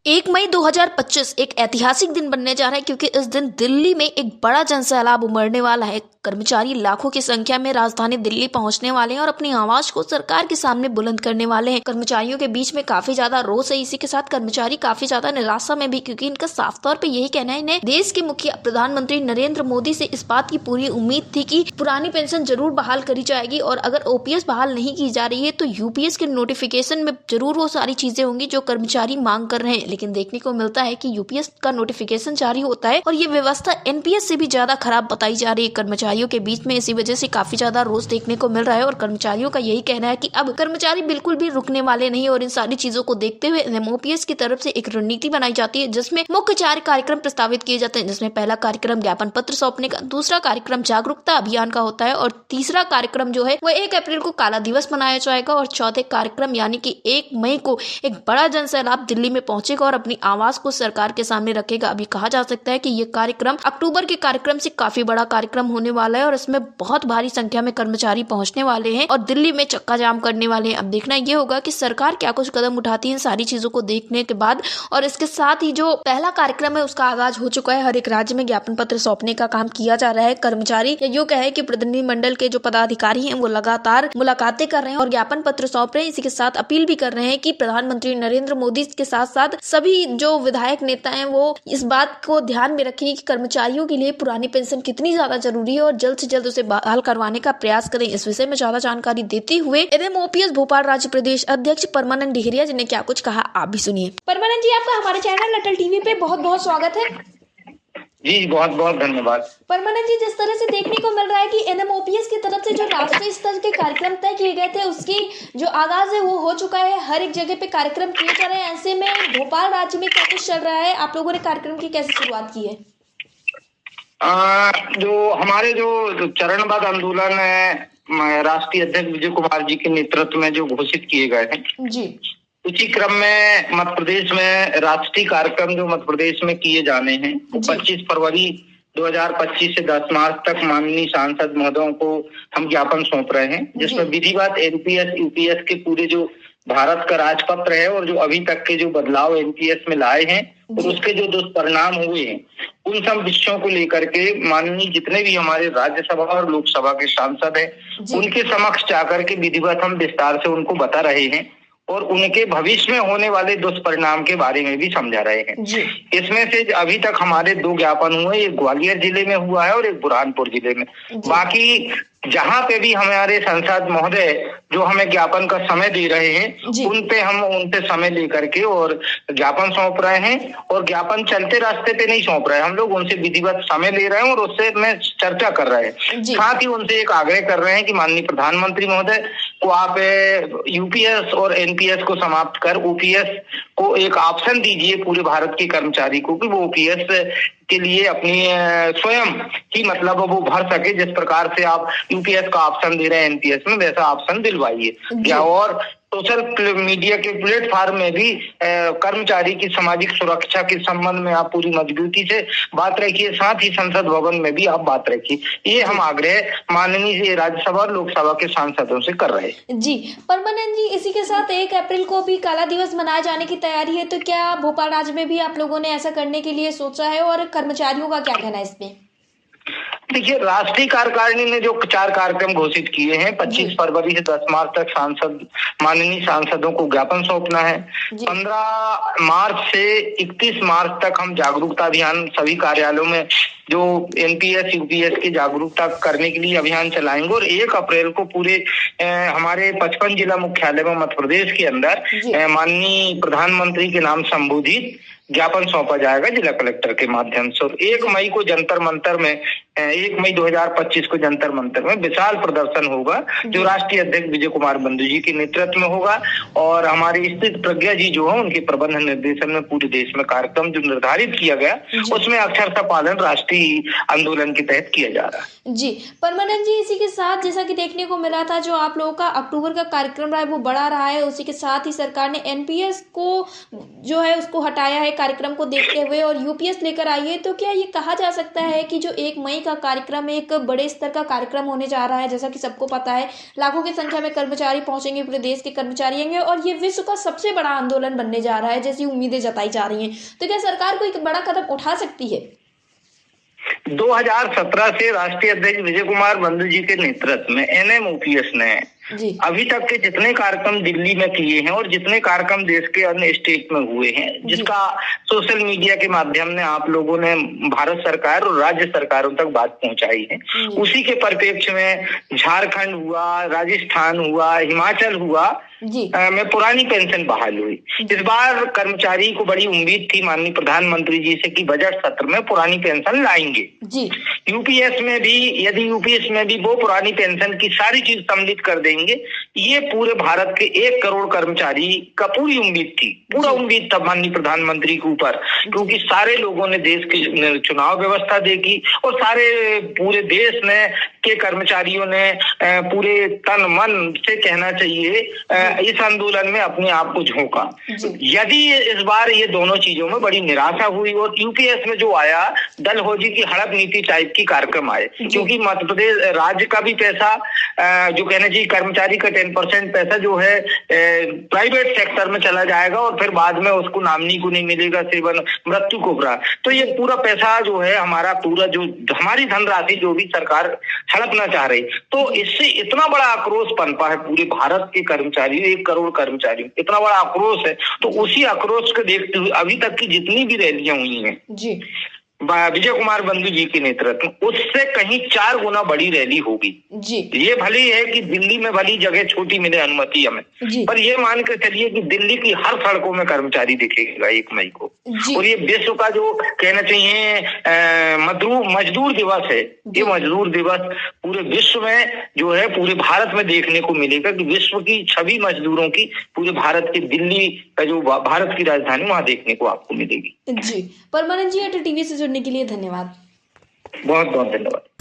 1 मई 2025 एक ऐतिहासिक दिन बनने जा रहा है क्योंकि इस दिन दिल्ली में एक बड़ा जनसैलाब उमड़ने वाला है। कर्मचारी लाखों की संख्या में राजधानी दिल्ली पहुंचने वाले हैं और अपनी आवाज को सरकार के सामने बुलंद करने वाले हैं। कर्मचारियों के बीच में काफी ज्यादा रोष है। इसी के साथ कर्मचारी काफी ज्यादा निराशा में भी, क्योंकि इनका साफ तौर पे यही कहना है, इन्हें देश के मुखिया प्रधानमंत्री नरेंद्र मोदी से इस बात की पूरी उम्मीद थी कि पुरानी पेंशन जरूर बहाल करी जाएगी और अगर ओपीएस बहाल नहीं की जा रही है तो यूपीएस के नोटिफिकेशन में जरूर वो सारी चीजें होंगी जो कर्मचारी मांग कर रहे हैं। लेकिन देखने को मिलता है कि यूपीएस का नोटिफिकेशन जारी होता है और ये व्यवस्था एनपीएस से भी ज्यादा खराब बताई जा रही है कर्मचारियों के बीच में। इसी वजह से काफी ज्यादा रोष देखने को मिल रहा है और कर्मचारियों का यही कहना है कि अब कर्मचारी बिल्कुल भी रुकने वाले नहीं और इन सारी चीजों को देखते हुए एमओपीएस की तरफ से एक रणनीति बनाई जाती है जिसमें मुख्य 4 कार्यक्रम प्रस्तावित किए जाते हैं, जिसमें पहला कार्यक्रम ज्ञापन पत्र सौंपने का, दूसरा कार्यक्रम जागरूकता अभियान का होता है और तीसरा कार्यक्रम जो है वो 1 अप्रैल को काला दिवस मनाया जाएगा और चौथे कार्यक्रम यानी कि 1 मई को एक बड़ा जनसैलाब दिल्ली में पहुंचेगा और अपनी आवाज को सरकार के सामने रखेगा। अभी कहा जा सकता है कि ये कार्यक्रम अक्टूबर के कार्यक्रम से काफी बड़ा कार्यक्रम होने वाला है और इसमें बहुत भारी संख्या में कर्मचारी पहुंचने वाले हैं और दिल्ली में चक्का जाम करने वाले हैं। अब देखना ये होगा कि सरकार क्या कुछ कदम उठाती है इन सारी चीजों को देखने के बाद। और इसके साथ ही जो पहला कार्यक्रम है उसका आगाज हो चुका है। हर एक राज्य में ज्ञापन पत्र सौंपने का काम किया जा रहा है। कर्मचारी यो कहे कि प्रतिनिधि मंडल के जो पदाधिकारी हैं वो लगातार मुलाकातें कर रहे हैं और ज्ञापन पत्र सौंप रहे हैं। इसी के साथ अपील भी कर रहे हैं कि प्रधानमंत्री नरेंद्र मोदी के साथ साथ सभी जो विधायक नेता हैं वो इस बात को ध्यान में रखें कि कर्मचारियों के लिए पुरानी पेंशन कितनी ज्यादा जरूरी है और जल्द से जल्द उसे बहाल करवाने का प्रयास करें। इस विषय में ज्यादा जानकारी देते हुए एमओपीएस भोपाल राज्य प्रदेश अध्यक्ष परमानंद डेहरिया जी ने क्या कुछ कहा, आप भी सुनिए। परमानंद जी, आपका हमारे चैनल अटल टीवी पे बहुत बहुत स्वागत है। जी बहुत बहुत धन्यवाद। परमानंद जी, जिस तरह से देखने को मिल रहा है कि एनएमओपीएस की तरफ से जो राष्ट्रीय स्तर के कार्यक्रम तय किए गए थे उसकी जो आगाज है वो हो चुका है, हर एक जगह पे कार्यक्रम किए जा रहे हैं। ऐसे में भोपाल राज्य में क्या कुछ चल रहा है, आप लोगों ने कार्यक्रम की कैसे शुरुआत की है? जो हमारे जो चरणबद्ध आंदोलन है राष्ट्रीय अध्यक्ष विजय कुमार जी के नेतृत्व में जो घोषित किए गए हैं जी, उसी क्रम में मध्य प्रदेश में राष्ट्रीय कार्यक्रम जो मध्य प्रदेश में किए जाने हैं 25 फरवरी 2025 से 10 मार्च तक माननीय सांसद महोदयों को हम ज्ञापन सौंप रहे हैं, जिसमें विधिवत एनपीएस यूपीएस के पूरे जो भारत का राजपत्र है और जो अभी तक के जो बदलाव एनपीएस में लाए हैं और उसके जो दुष्परिणाम हुए हैं उन सब विषयों को लेकर के माननीय जितने भी हमारे राज्यसभा और लोकसभा के सांसद हैं उनके समक्ष जाकर के विधिवत हम विस्तार से उनको बता रहे हैं और उनके भविष्य में होने वाले दुष्परिणाम के बारे में भी समझा रहे हैं। इसमें से अभी तक हमारे 2 ज्ञापन हुए, एक ग्वालियर जिले में हुआ है और एक बुरहानपुर जिले में। बाकी जहाँ पे भी हमारे सांसद महोदय जो हमें ज्ञापन का समय दे रहे हैं उनपे समय लेकर के और ज्ञापन सौंप रहे हैं और ज्ञापन चलते रास्ते पे नहीं सौंप रहे हैं, हम लोग उनसे विधिवत समय ले रहे हैं और उससे में चर्चा कर रहे हैं। साथ ही उनसे एक आग्रह कर रहे हैं कि माननीय प्रधानमंत्री महोदय को आप यूपीएस और एनपीएस को समाप्त कर ओपीएस को एक ऑप्शन दीजिए पूरे भारत के कर्मचारी को कि वो ओपीएस के लिए अपनी स्वयं ही मतलब वो भर सके। जिस प्रकार से आप यूपीएस का ऑप्शन दे रहे हैं एनपीएस में, वैसा ऑप्शन दिलवाइए। या और सोशल मीडिया के प्लेटफॉर्म में भी कर्मचारी की सामाजिक सुरक्षा के संबंध में आप पूरी मजबूती से बात रखिए, साथ ही संसद भवन में भी आप बात रखिए। ये हम आग्रह माननीय राज्यसभा और लोकसभा के सांसदों से कर रहे हैं। जी परमानंद जी, इसी के साथ 1 अप्रैल को भी काला दिवस मनाए जाने की तैयारी है, तो क्या भोपाल राज्य में भी आप लोगों ने ऐसा करने के लिए सोचा है और कर्मचारियों का क्या कहना है इसमें? देखिए, राष्ट्रीय कार्यकारिणी ने जो 4 कार्यक्रम घोषित किए हैं 25 फरवरी से 10 मार्च तक माननीय सांसदों को ज्ञापन सौंपना है। 15 मार्च से 31 मार्च तक हम जागरूकता अभियान सभी कार्यालयों में जो एनपीएस यूपीएस की जागरूकता करने के लिए अभियान चलाएंगे और 1 अप्रैल को पूरे हमारे 55 जिला मुख्यालय में मध्य प्रदेश के अंदर माननीय प्रधानमंत्री के नाम संबोधित ज्ञापन सौंपा जाएगा जिला कलेक्टर के माध्यम से। 1 मई को जंतर मंतर में 1 मई 2025 को जंतर मंतर में विशाल प्रदर्शन होगा जो राष्ट्रीय अध्यक्ष विजय कुमार बंधु जी के नेतृत्व में होगा और हमारे स्थित प्रज्ञा जी जो है उनके प्रबंध निर्देशन में पूरे देश में कार्यक्रम जो निर्धारित किया गया उसमें अक्षरशः पालन राष्ट्रीय आंदोलन के तहत किया जा रहा है। जी परमानंद जी, इसी के साथ जैसा कि देखने को मिला था जो आप लोगों का अक्टूबर का कार्यक्रम रहा है वो बड़ा रहा है, उसी के साथ ही सरकार ने एनपीएस को जो है उसको हटाया है कार्यक्रम को देखते हुए और यूपीएस लेकर आई है, तो क्या ये कहा जा सकता है कि जो 1 मई का कार्यक्रम एक बड़े स्तर का कार्यक्रम होने जा रहा है? जैसा कि सबको पता है, लाखों की संख्या में कर्मचारी पहुंचेंगे, पूरे देश के कर्मचारी आएंगे और ये विश्व का सबसे बड़ा आंदोलन बनने जा रहा है, जैसी उम्मीदें जताई जा रही हैं। तो क्या सरकार कोई बड़ा कदम उठा सकती है? 2017 से राष्ट्रीय अध्यक्ष विजय कुमार बंधु जी के नेतृत्व में एनएमओपीएस ने अभी तक के जितने कार्यक्रम दिल्ली में किए हैं और जितने कार्यक्रम देश के अन्य स्टेट में हुए हैं, जिसका सोशल मीडिया के माध्यम ने आप लोगों ने भारत सरकार और राज्य सरकारों तक बात पहुंचाई है, उसी के परिप्रेक्ष्य में झारखंड हुआ, राजस्थान हुआ, हिमाचल हुआ में पुरानी पेंशन बहाल हुई। इस बार कर्मचारी को बड़ी उम्मीद थी माननीय प्रधानमंत्री जी से कि बजट सत्र में पुरानी पेंशन लाएंगे। यूपीएस में भी, यदि यूपीएस में भी वो पुरानी पेंशन की सारी चीज सम्मिलित कर देंगे, ये पूरे भारत के 1 करोड़ कर्मचारी का पूरी उम्मीद थी, पूरा उम्मीद था माननीय प्रधानमंत्री के ऊपर, क्योंकि सारे लोगों ने देश की चुनाव व्यवस्था देखी और सारे पूरे देश ने के कर्मचारियों ने पूरे तन मन से कहना चाहिए इस आंदोलन में अपने आप को झोंका। यदि इस बार ये दोनों चीजों में बड़ी निराशा हुई और यूपीएस में जो आया डलहौजी की हड़प नीति टाइप की कार्यक्रम आए, क्योंकि मध्य प्रदेश राज्य का भी पैसा जो कहना चाहिए कर्मचारी का 10% पैसा जो है प्राइवेट सेक्टर में चला जाएगा और फिर बाद में उसको नॉमिनी को नहीं मिलेगा, सेवन मृत्यु को भरा। तो ये पूरा पैसा जो है हमारा पूरा जो हमारी धनराशि जो भी सरकार हड़पना चाह रही, तो इससे इतना बड़ा आक्रोश पनपा है पूरे भारत के कर्मचारी, 1 करोड़ कर्मचारी, इतना बड़ा आक्रोश है। तो उसी आक्रोश को देखते हुए अभी तक की जितनी भी रैलियां हुई हैं विजय कुमार बंधु जी के नेतृत्व, उससे कहीं 4 गुना बड़ी रैली होगी। ये भले है कि दिल्ली में भली जगह छोटी मिले अनुमति हमें, पर ये मान के चलिए कि दिल्ली की हर सड़कों में कर्मचारी दिखेगा 1 मई को। और ये विश्व का जो कहना चाहिए मजदूर दिवस है, ये मजदूर दिवस पूरे विश्व में जो है पूरे भारत में देखने को मिलेगा कि विश्व की छवि मजदूरों की पूरे भारत की दिल्ली का जो भारत की राजधानी वहां देखने को आपको मिलेगी। परमानंद जी, टीवी से जुड़ने के लिए धन्यवाद। बहुत बहुत धन्यवाद।